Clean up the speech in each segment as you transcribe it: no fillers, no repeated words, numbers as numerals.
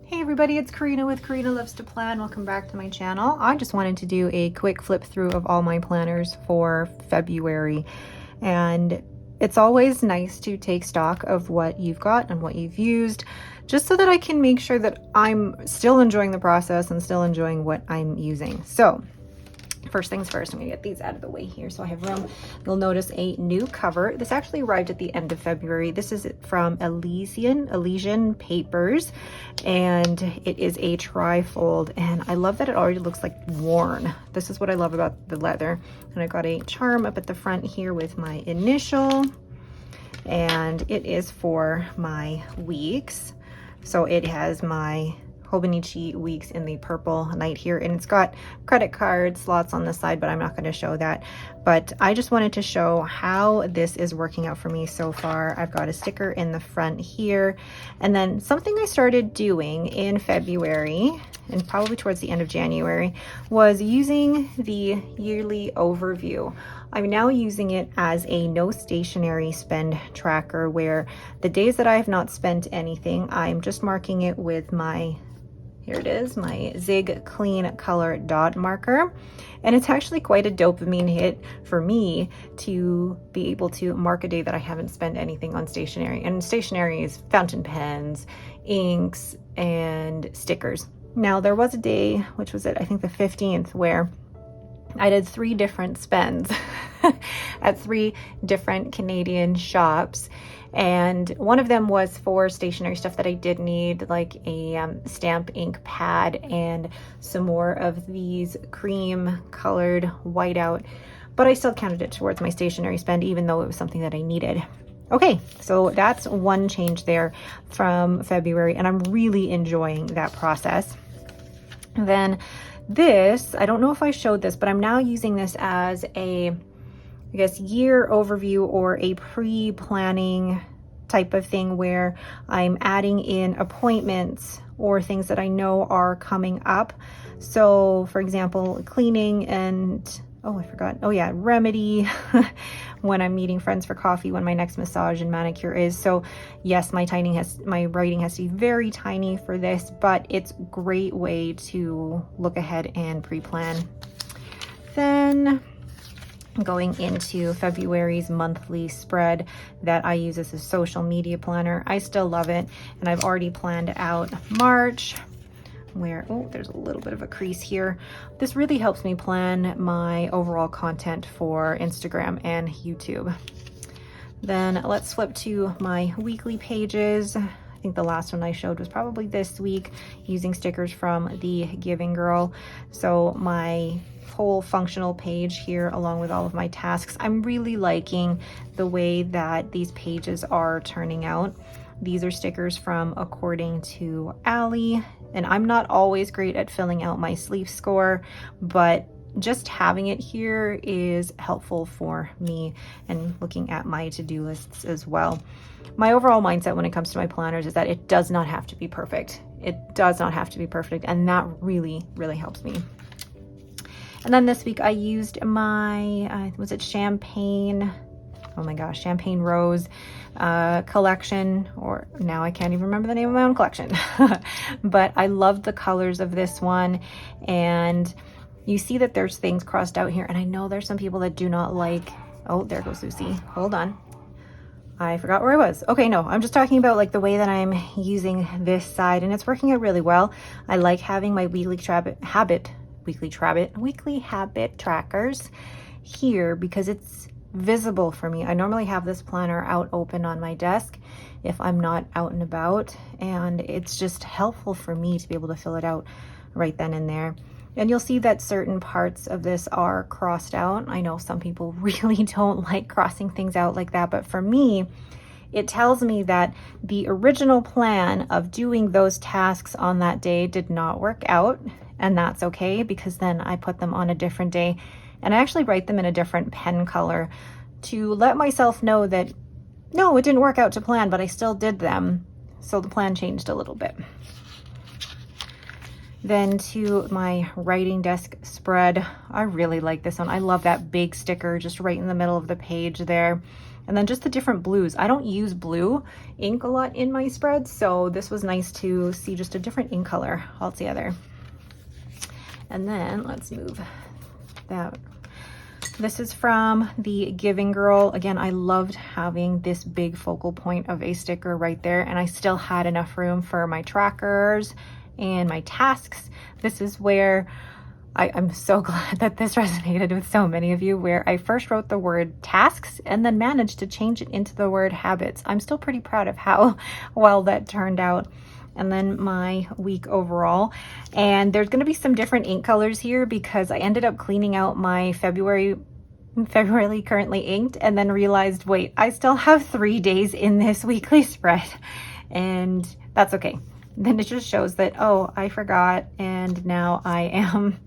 Hey everybody, it's Karina with Karina Loves to Plan. Welcome back to my channel. I just wanted to do a quick flip through of all my planners for February. And it's always nice to take stock of what you've got and what you've used, just so that I can make sure that I'm still enjoying the process and still enjoying what I'm using. So first things first, I'm gonna get these out of the way here so I have room. You'll notice a new cover. This actually arrived at the end of February. This is from Elysian Papers, and it is a tri-fold, and I love that it already looks like worn. This is what I love about the leather. And I got a charm up at the front here with my initial, and it is for my weeks. So it has my Hobonichi weeks in the purple night here, and it's got credit card slots on the side, but I'm not going to show that. But I just wanted to show how this is working out for me so far. I've got a sticker in the front here, and then something I started doing in February and probably towards the end of January was using the yearly overview. I'm now using it as a no stationary spend tracker, where the days that I have not spent anything, I'm just marking it with my, here it is, my Zig Clean Color Dot Marker. And it's actually quite a dopamine hit for me to be able to mark a day that I haven't spent anything on stationery. And stationery is fountain pens, inks, and stickers. Now there was a day, which was I think the 15th, where I did 3 different spends at 3 different Canadian shops. And one of them was for stationery stuff that I did need, like a stamp ink pad and some more of these cream colored whiteout, but I still counted it towards my stationery spend, even though it was something that I needed. Okay, so that's one change there from February, and I'm really enjoying that process. And then this, I don't know if I showed this, but I'm now using this as a, I guess, year overview or a pre-planning type of thing, where I'm adding in appointments or things that I know are coming up. So for example, cleaning and, oh, I forgot. Oh yeah, remedy, when I'm meeting friends for coffee, when my next massage and manicure is. So yes, my writing has to be very tiny for this, but it's a great way to look ahead and pre-plan. Then going into February's monthly spread that I use as a social media planner. I still love it, and I've already planned out March, where, oh, there's a little bit of a crease here. This really helps me plan my overall content for Instagram and YouTube. Then let's flip to my weekly pages. I think the last one I showed was probably this week, using stickers from the Giving Girl. So my whole functional page here, along with all of my tasks, I'm really liking the way that these pages are turning out. These are stickers from According to Allie, and I'm not always great at filling out my sleep score, but just having it here is helpful for me and looking at my to-do lists as well. My overall mindset when it comes to my planners is that it does not have to be perfect. It does not have to be perfect, and that really, really helps me. And then this week I used my, was it Champagne? Oh my gosh, Champagne Rose collection, or now I can't even remember the name of my own collection. But I love the colors of this one, and you see that there's things crossed out here, and I know there's some people that do not like, oh, there goes Lucy. Hold on. I forgot where I was. Okay, no, I'm just talking about like the way that I'm using this side, and it's working out really well. I like having my weekly habit trackers here because it's visible for me. I normally have this planner out open on my desk if I'm not out and about, and it's just helpful for me to be able to fill it out right then and there. And you'll see that certain parts of this are crossed out. I know some people really don't like crossing things out like that, but for me, it tells me that the original plan of doing those tasks on that day did not work out, and that's okay, because then I put them on a different day, and I actually write them in a different pen color to let myself know that, no, it didn't work out to plan, but I still did them. So the plan changed a little bit. Then to my writing desk spread. I really like this one. I love that big sticker just right in the middle of the page there. And then just the different blues. I don't use blue ink a lot in my spreads, so this was nice to see just a different ink color altogether. And then let's move that. This is from the Giving Girl. Again, I loved having this big focal point of a sticker right there, and I still had enough room for my trackers and my tasks. This is where I'm so glad that this resonated with so many of you, where I first wrote the word tasks and then managed to change it into the word habits. I'm still pretty proud of how well that turned out. And then my week overall. And there's going to be some different ink colors here because I ended up cleaning out my February currently inked, and then realized, wait, I still have 3 days in this weekly spread, and that's okay. Then it just shows that, oh, I forgot, and now I am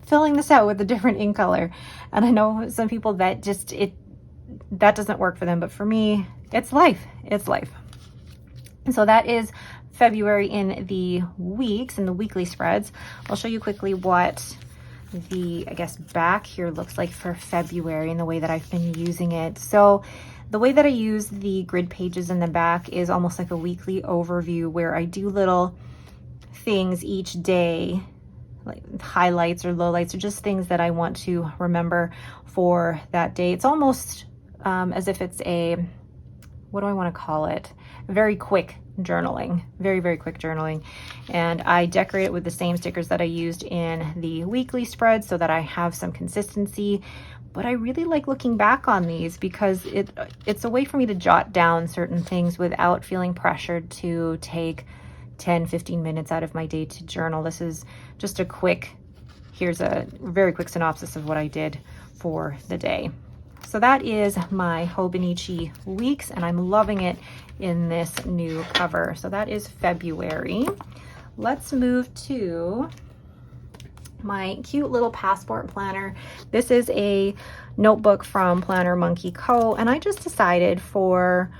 filling this out with a different ink color. And I know some people that just, that doesn't work for them, but for me, it's life. It's life. And so that is February in the weeks, in the weekly spreads. I'll show you quickly what the, I guess, back here looks like for February and the way that I've been using it. So the way that I use the grid pages in the back is almost like a weekly overview where I do little things each day, like highlights or lowlights, or just things that I want to remember for that day. It's almost as if it's a, what do I want to call it? Very quick journaling, very quick journaling. And I decorate it with the same stickers that I used in the weekly spread so that I have some consistency. But I really like looking back on these because it's a way for me to jot down certain things without feeling pressured to take 10-15 minutes out of my day to journal. This is just a quick, here's a very quick synopsis of what I did for the day. So that is my Hobonichi weeks, and I'm loving it in this new cover. So that is February. Let's move to my cute little passport planner. This is a notebook from Planner Monkey Co. And I just decided for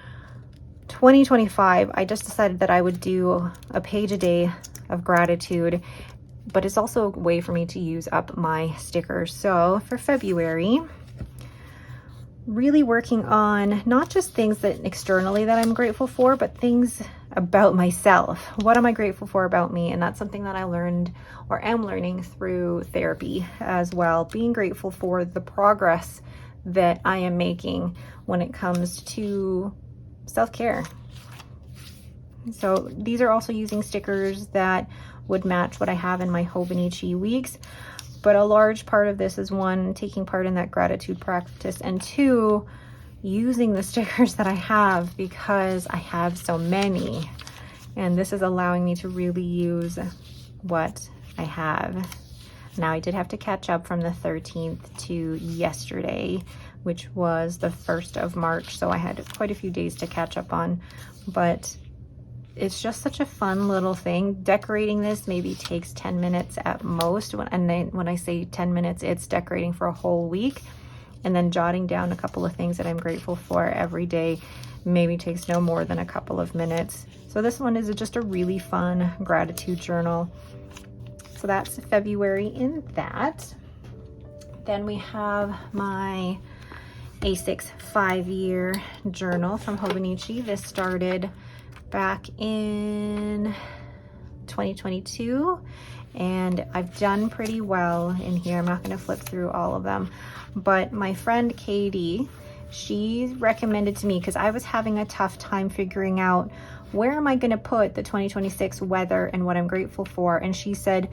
2025, I just decided that I would do a page a day of gratitude, but it's also a way for me to use up my stickers. So for February, really working on not just things that externally that I'm grateful for, but things about myself. What am I grateful for about me? And that's something that I learned or am learning through therapy as well. Being grateful for the progress that I am making when it comes to self-care. So these are also using stickers that would match what I have in my Hobonichi weeks. But a large part of this is, one, taking part in that gratitude practice, and two, using the stickers that I have because I have so many. And this is allowing me to really use what I have. Now, I did have to catch up from the 13th to yesterday, which was the 1st of March. So I had quite a few days to catch up on, but it's just such a fun little thing. Decorating this maybe takes 10 minutes at most. When I say 10 minutes, it's decorating for a whole week. And then jotting down a couple of things that I'm grateful for every day maybe takes no more than a couple of minutes. So this one is just a really fun gratitude journal. So that's February in that. Then we have my A6 5-year journal from Hobonichi. This started back in 2022, and I've done pretty well in here. I'm not going to flip through all of them, but my friend Katie, she recommended to me, because I was having a tough time figuring out where am I going to put the 2026 weather and what I'm grateful for, and she said,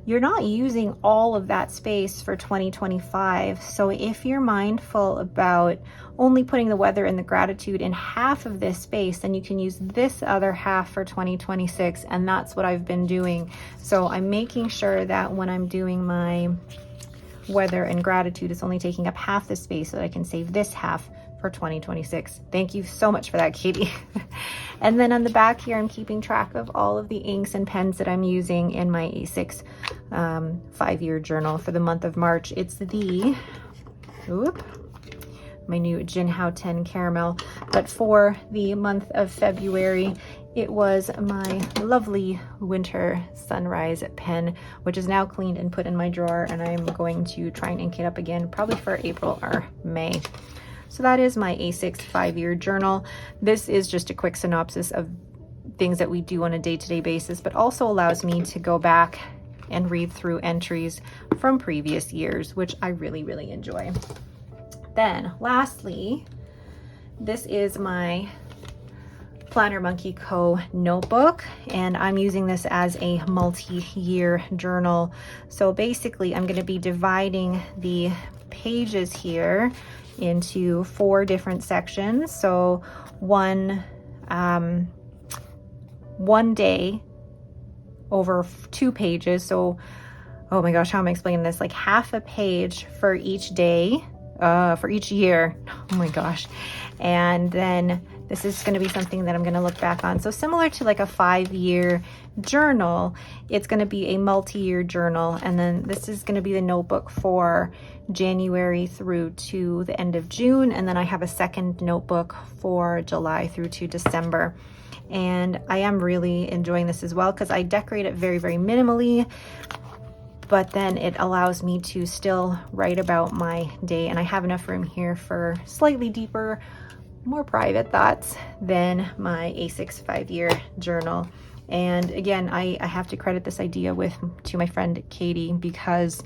you're not using all of that space for 2025. So if you're mindful about only putting the weather and the gratitude in half of this space, then you can use this other half for 2026. And that's what I've been doing. So I'm making sure that when I'm doing my weather and gratitude, it's only taking up half the space so that I can save this half for 2026. Thank you so much for that, Katie. And then on the back here, I'm keeping track of all of the inks and pens that I'm using in my A6 5-year journal for the month of March. It's the, my new Jinhao 10 caramel. But for the month of February, it was my lovely winter sunrise pen, which is now cleaned and put in my drawer, and I'm going to try and ink it up again, probably for April or May. So that is my A6 5-year journal. This is just a quick synopsis of things that we do on a day-to-day basis, but also allows me to go back and read through entries from previous years, which I really, really enjoy. Then lastly, this is my Planner Monkey Co. notebook, and I'm using this as a multi-year journal. So basically I'm going to be dividing the pages here into 4 different sections. So one day over 2 pages. So, oh my gosh, how am I explaining this? Like half a page for each day, for each year. Oh my gosh. And then this is going to be something that I'm going to look back on. So similar to like a 5-year journal, it's going to be a multi-year journal. And then this is going to be the notebook for January through to the end of June. And then I have a second notebook for July through to December. And I am really enjoying this as well because I decorate it very, very minimally, but then it allows me to still write about my day. And I have enough room here for slightly deeper, more private thoughts than my A6 5-year journal. And again, I have to credit this idea to my friend Katie, because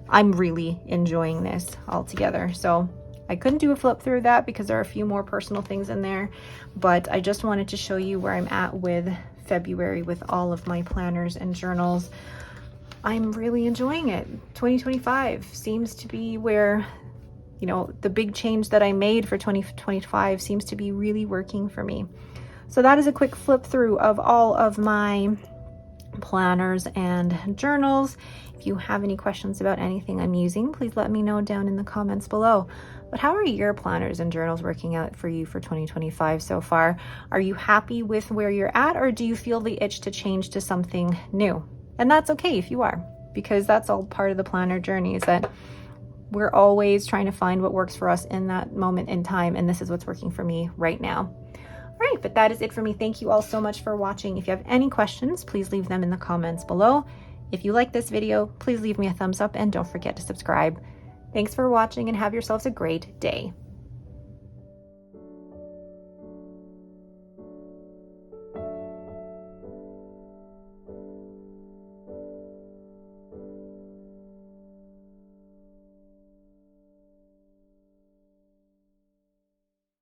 I'm really enjoying this altogether. So I couldn't do a flip through that because there are a few more personal things in there, but I just wanted to show you where I'm at with February with all of my planners and journals. I'm really enjoying it. 2025 seems to be where, you know, the big change that I made for 2025 seems to be really working for me. So that is a quick flip through of all of my planners and journals. If you have any questions about anything I'm using, please let me know down in the comments below. But how are your planners and journals working out for you for 2025 so far? Are you happy with where you're at, or do you feel the itch to change to something new? And that's okay if you are, because that's all part of the planner journey, is that we're always trying to find what works for us in that moment in time, and this is what's working for me right now. All right, but that is it for me. Thank you all so much for watching. If you have any questions, please leave them in the comments below. If you like this video, please leave me a thumbs up and don't forget to subscribe. Thanks for watching and have yourselves a great day.